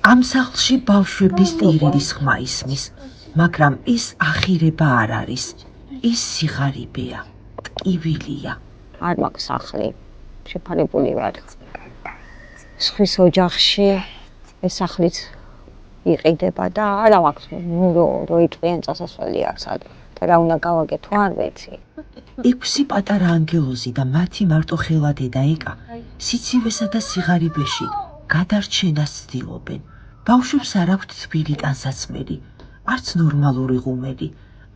ამ სახლში ბავშვების ტირილის ხმა ისმის, მაგრამ ის ახირება არ არის. ის სიღარიბეა, ტკივილია. არ მაქვს სახლი, შეფარებული ვარ. სხვის ოჯახში ეს სახლიც იყიდება და არა მაქვს რო იწყიან წასასვლელი აქვს და რა უნდა გავაკეთო თუ არ ვიცი. 6 პატარა ანგელოზი და მათი მარტოხელა დედაეკა სიცივესა და სიღარიბეში გადარჩენას ცდილობენ. ბავშვებს არ აქვთ თბილი ტანსაცმელი, არც ნორმალური ღუმელი,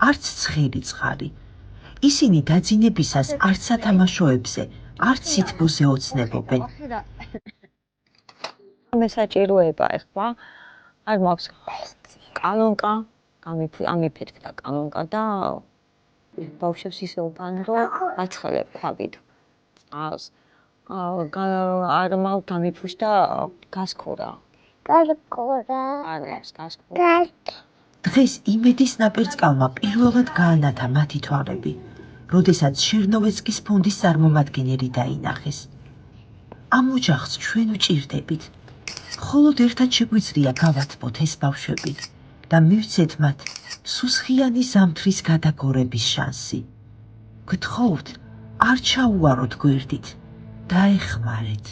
არც ცხელი წყალი. ისინი დაძინებისას არც სათამაშოებზე, არც სითბოზე ოცნებობენ. მესაჭიროება ეხლა არ მაქვს კანონკა, ამიფეთქდა კანონკა და ბავშვებს ისე უტან რომ აცხელებ ქვაბით წყალს. არ მაქვს გამიფუშდა გასქურა. არ მაქვს გასქურა. დღეს იმედის ნაპერწკალმა პირველად გაანათა მათი თვალები, როდესაც შერნოვეცკის ფონდის წარმომადგენელი დაინახეს. ამ ოჯახს ჩვენ ვჭირდებით. მხოლოდ ერთად შეგვიძლია გავათბოთ ეს ბავშვები და მივცეთ მათ სუსხიანი ზამთრის გადაგორების შანსი. გთხოვთ, არ ჩაუაროთ გვერდით, დაეხმარეთ.